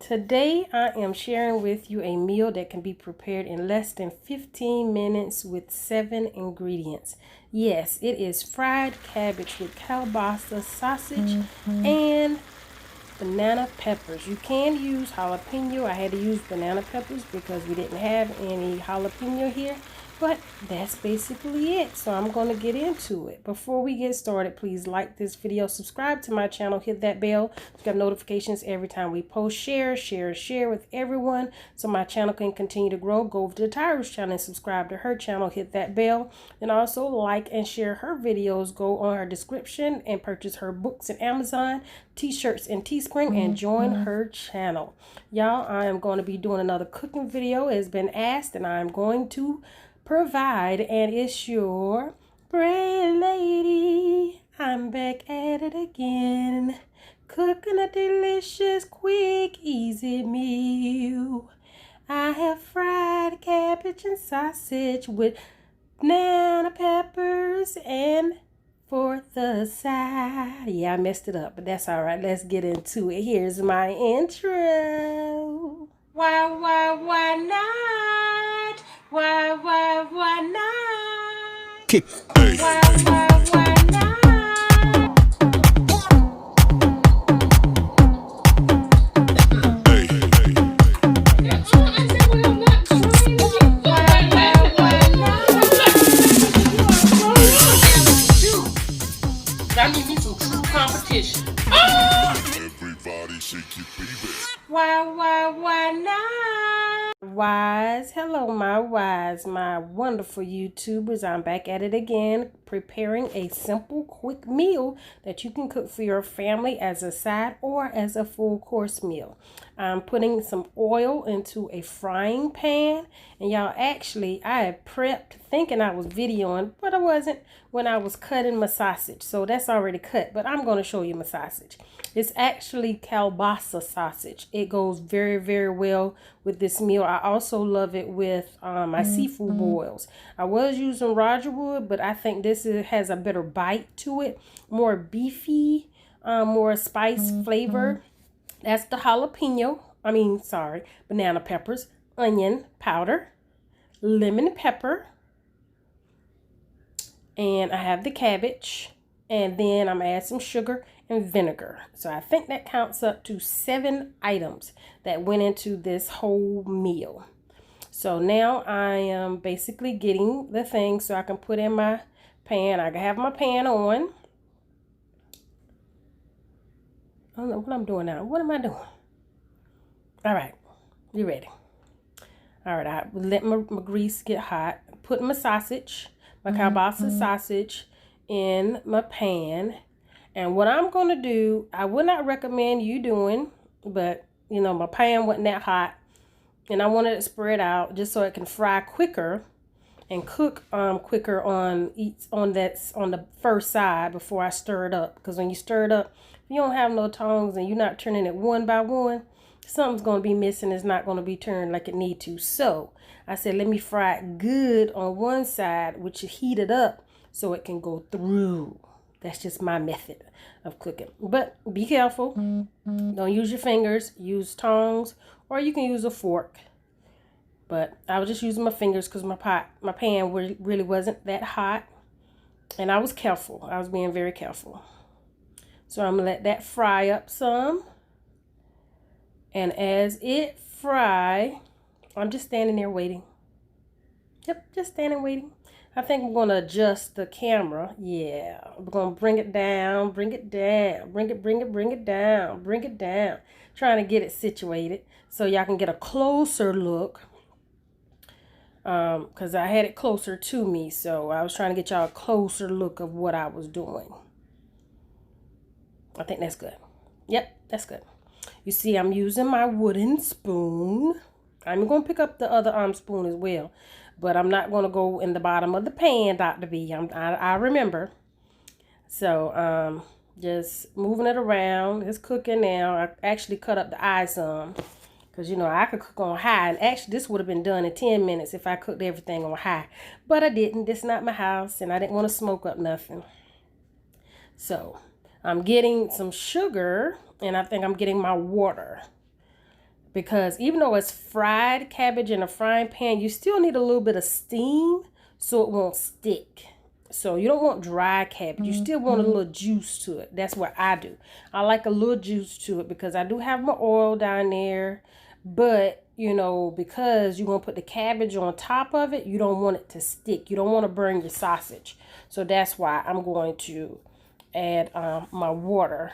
Today I am sharing with you a meal that can be prepared in less than 15 minutes with 7 ingredients. Yes, it is fried cabbage with kielbasa sausage and banana peppers. You can use jalapeno. I had to use banana peppers because we didn't have any jalapeno here. But that's basically it. So I'm going to get into it. Before we get started, please like this video, subscribe to my channel, hit that bell to get notifications every time we post. Share with everyone so my channel can continue to grow. Go over to Tyra's channel and subscribe to her channel, hit that bell. And also like and share her videos. Go on her description and purchase her books at Amazon, t-shirts and Teespring, and join her channel. Y'all, I am going to be doing another cooking video. It has been asked and I'm going to provide, and it's your bread lady. I'm back at it again, cooking a delicious, quick, easy meal. I have fried cabbage and sausage with banana peppers, and for the side, yeah, I messed it up, but that's all right. Let's get into it. Here's my intro. Why not? Why not? Kick. Why not? I need me some true competition. Everybody shake your baby. Why not? Wise, hello my wise, my wonderful YouTubers. I'm back at it again, preparing a simple, quick meal that you can cook for your family as a side or as a full course meal. I'm putting some oil into a frying pan, and y'all, actually I had prepped thinking I was videoing, but I wasn't, when I was cutting my sausage. So that's already cut, but I'm going to show you my sausage. It's actually kielbasa sausage. It goes very, very well with this meal. I also love it with my seafood boils. I was using Roger Wood, but I think this has a better bite to it, more beefy, more spice flavor. That's the banana peppers, onion powder, lemon pepper, and I have the cabbage, and then I'm gonna add some sugar and vinegar. So I think that counts up to 7 items that went into this whole meal. So now I am basically getting the thing so I can put in my pan. I have my pan on. I don't know what I'm doing now. What am I doing? All right, you ready? All right, I let my grease get hot. Put my sausage, my kielbasa sausage, in my pan. And what I'm going to do, I would not recommend you doing, but you know, my pan wasn't that hot, and I wanted it spread out just so it can fry quicker and cook quicker on the first side before I stir it up. Because when you stir it up, if you don't have no tongs and you're not turning it one by one, something's going to be missing. It's not going to be turned like it need to. So I said, let me fry it good on one side, which is heated up so it can go through. That's just my method of cooking. But be careful. Don't use your fingers. Use tongs, or you can use a fork. But I was just using my fingers because my pan really wasn't that hot. And I was careful. I was being very careful. So I'm going to let that fry up some. And as it fry, I'm just standing there waiting. Yep, just standing waiting. I think I'm going to adjust the camera. Yeah, we're going to bring it down, bring it down, bring it down. Trying to get it situated so y'all can get a closer look. Because I had it closer to me, so I was trying to get y'all a closer look of what I was doing. I think that's good. Yep, that's good. You see, I'm using my wooden spoon. I'm going to pick up the other spoon as well. But I'm not going to go in the bottom of the pan, Dr. B. I remember. So, just moving it around. It's cooking now. I actually cut up the eye some. Because, you know, I could cook on high. And actually, this would have been done in 10 minutes if I cooked everything on high. But I didn't. This is not my house. And I didn't want to smoke up nothing. So, I'm getting some sugar. And I think I'm getting my water. because even though it's fried cabbage in a frying pan, you still need a little bit of steam so it won't stick. So you don't want dry cabbage. You still want a little juice to it. That's what I do. I like a little juice to it because I do have my oil down there. But, you know, because you're going to put the cabbage on top of it, you don't want it to stick. You don't want to burn your sausage. So that's why I'm going to add my water.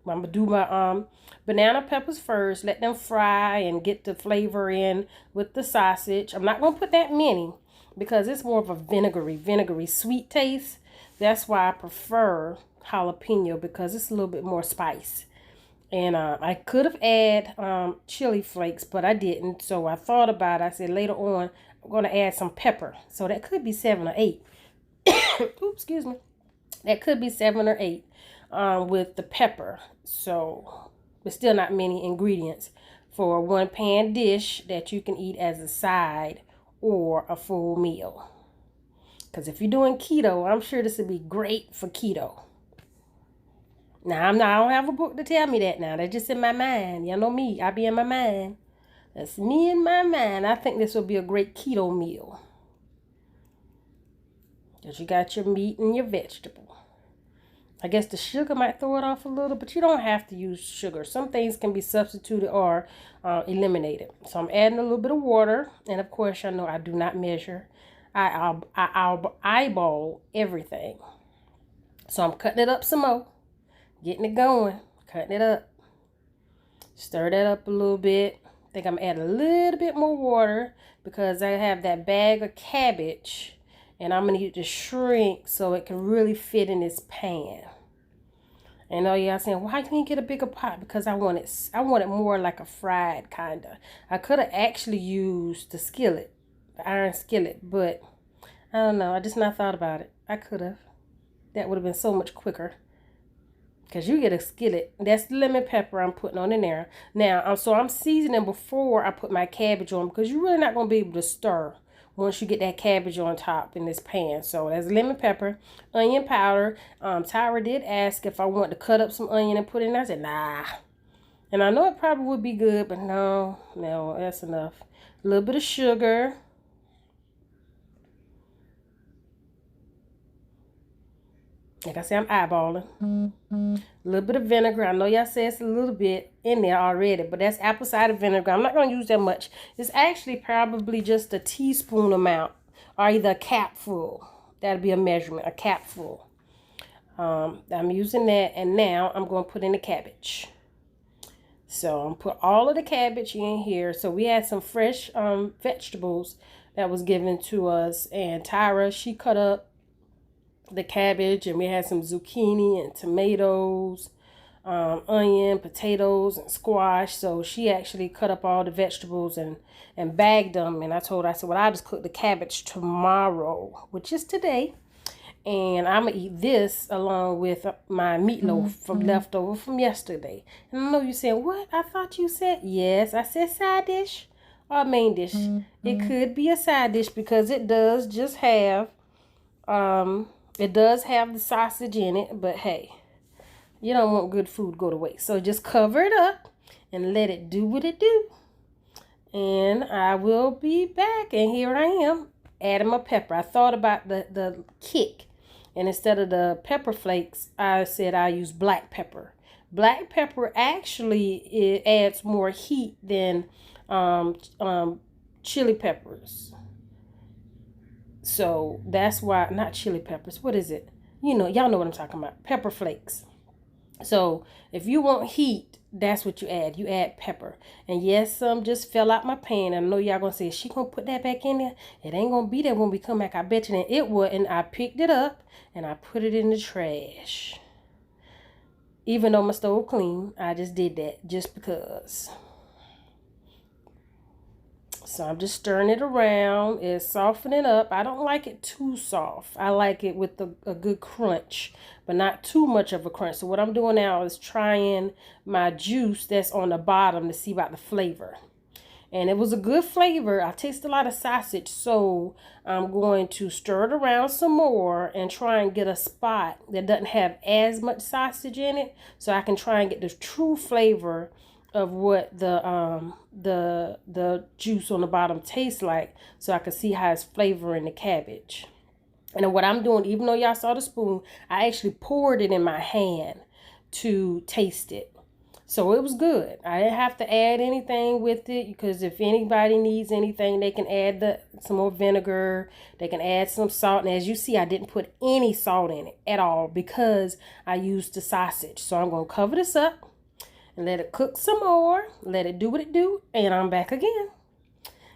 I'm going to do my banana peppers first. Let them fry and get the flavor in with the sausage. I'm not going to put that many, because it's more of a vinegary sweet taste. That's why I prefer jalapeno, because it's a little bit more spice. And I could have added chili flakes, but I didn't. So I thought about it. I said later on, I'm going to add some pepper. So that could be 7 or 8. Oops, excuse me. That could be 7 or 8 with the pepper. So, but still not many ingredients for a 1-pan dish that you can eat as a side or a full meal. Because if you're doing keto, I'm sure this would be great for keto. Now, I don't have a book to tell me that now. That's just in my mind. Y'all know me. I be in my mind. That's me in my mind. I think this will be a great keto meal. Because you got your meat and your vegetable. I guess the sugar might throw it off a little, but you don't have to use sugar. Some things can be substituted or eliminated. So I'm adding a little bit of water. And of course, I know I do not measure. I'll eyeball everything. So I'm cutting it up some more. Getting it going. Cutting it up. Stir that up a little bit. I think I'm adding a little bit more water because I have that bag of cabbage. And I'm going to need it to shrink so it can really fit in this pan. And all y'all saying, why can't you get a bigger pot? Because I want it more like a fried kind of. I could have actually used the skillet, the iron skillet, but I don't know. I just not thought about it. I could have. That would have been so much quicker. Because you get a skillet. That's the lemon pepper I'm putting on in there. Now, so I'm seasoning before I put my cabbage on, because you're really not going to be able to stir once you get that cabbage on top in this pan. So there's lemon pepper, onion powder. Tyra did ask if I wanted to cut up some onion and put it in. I said, nah. And I know it probably would be good, but no, that's enough. A little bit of sugar. Like I said, I'm eyeballing. A little bit of vinegar. I know y'all say it's a little bit in there already, but that's apple cider vinegar. I'm not going to use that much. It's actually probably just a teaspoon amount, or either a capful. That'll be a measurement, a capful. I'm using that, and now I'm going to put in the cabbage. So I'm going to put all of the cabbage in here. So we had some fresh vegetables that was given to us, and Tyra, she cut up the cabbage, and we had some zucchini and tomatoes, onion, potatoes, and squash. So she actually cut up all the vegetables and bagged them. And I told her, I said, well, I'll just cook the cabbage tomorrow, which is today. And I'm going to eat this along with my meatloaf from leftover from yesterday. And I know you're saying, what? I thought you said, yes, I said side dish or main dish. It could be a side dish because it does just have, it does have the sausage in it, but hey, you don't want good food to go to waste. So just cover it up and let it do what it do. And I will be back. And here I am adding my pepper. I thought about the kick. And instead of the pepper flakes, I said I use black pepper. Black pepper actually, it adds more heat than chili peppers. So that's why, not chili peppers. What is it? You know, y'all know what I'm talking about. Pepper flakes. So if you want heat, that's what you add. You add pepper. And yes, some just fell out my pan. I know y'all going to say, is she going to put that back in there? It ain't going to be there when we come back. I bet you. And it would. And I picked it up and I put it in the trash. Even though my stove clean, I just did that just because. So I'm just stirring it around. It's softening up. I don't like it too soft. I like it with a good crunch, but not too much of a crunch. So what I'm doing now is trying my juice that's on the bottom to see about the flavor. And it was a good flavor. I taste a lot of sausage, so I'm going to stir it around some more and try and get a spot that doesn't have as much sausage in it, so I can try and get the true flavor of what the juice on the bottom tastes like, so I can see how it's flavoring the cabbage. And then what I'm doing, even though y'all saw the spoon, I actually poured it in my hand to taste it. So it was good. I didn't have to add anything with it, because if anybody needs anything, they can add some more vinegar. They can add some salt. And as you see, I didn't put any salt in it at all because I used the sausage. So I'm going to cover this up and let it cook some more. Let it do what it do. And I'm back again.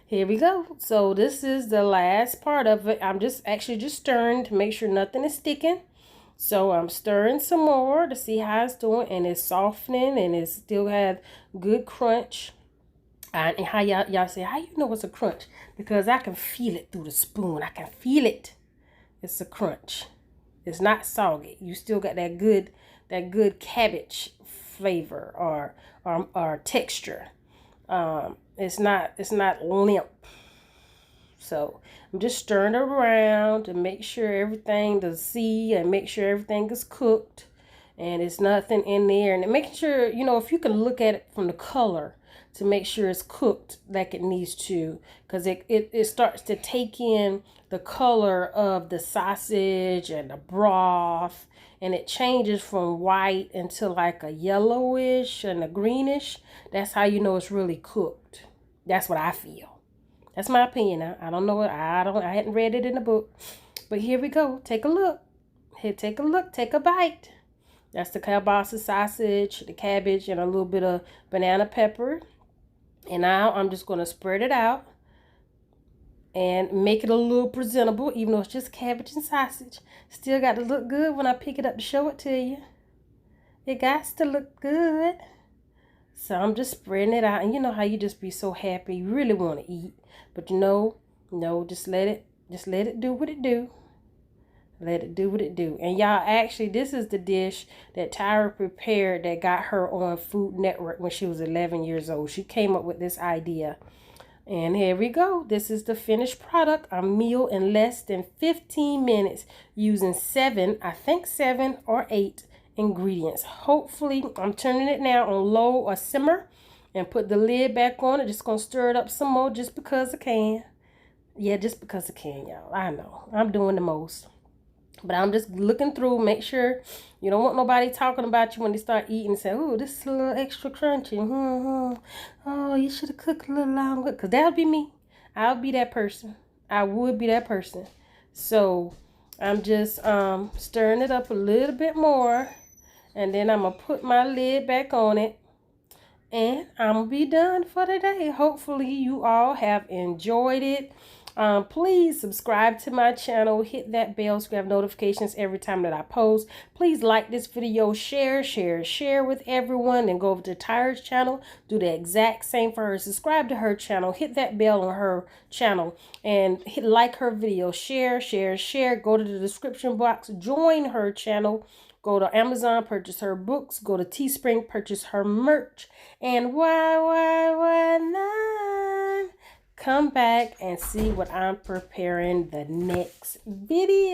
Here we go. So this is the last part of it. I'm just stirring to make sure nothing is sticking. So I'm stirring some more to see how it's doing, and it's softening, and it still has good crunch. And how y'all say, how you know it's a crunch? Because I can feel it through the spoon. I can feel it. It's a crunch. It's not soggy. You still got that good cabbage flavor or texture. It's not limp. So I'm just stirring it around to make sure everything and make sure everything is cooked and it's nothing in there. And making sure, if you can look at it from the color to make sure it's cooked like it needs to, because it starts to take in the color of the sausage and the broth, and it changes from white into like a yellowish and a greenish. That's how you know it's really cooked. That's what I feel. That's my opinion. I don't know it. I hadn't read it in the book. But here we go. Take a look. Take a look. Take a bite. That's the kielbasa sausage, the cabbage, and a little bit of banana pepper. And now I'm just going to spread it out and make it a little presentable, even though it's just cabbage and sausage. Still got to look good when I pick it up to show it to you. It got to look good. So I'm just spreading it out. And you know how you just be so happy. You really want to eat. But no, just let it do what it do. Let it do what it do. And y'all, actually, this is the dish that Tyra prepared that got her on Food Network when she was 11 years old. She came up with this idea. And here we go. This is the finished product. A meal in less than 15 minutes using 7 or 8 ingredients. Hopefully, I'm turning it now on low or simmer and put the lid back on it. Just going to stir it up some more just because I can. Yeah, just because I can, y'all. I know. I'm doing the most. But I'm just looking through, make sure you don't want nobody talking about you when they start eating and say, oh, this is a little extra crunchy. Oh, you should have cooked a little longer. Because that'll be me. I'll be that person. I would be that person. So I'm just stirring it up a little bit more. And then I'm going to put my lid back on it. And I'm going to be done for today. Hopefully you all have enjoyed it. Please subscribe to my channel. Hit that bell so you have notifications every time that I post. Please like this video. Share with everyone. Then go over to Tyra's channel. Do the exact same for her. Subscribe to her channel. Hit that bell on her channel. And like her video. Share. Go to the description box. Join her channel. Go to Amazon, purchase her books. Go to Teespring, purchase her merch. And why not? Come back and see what I'm preparing the next video.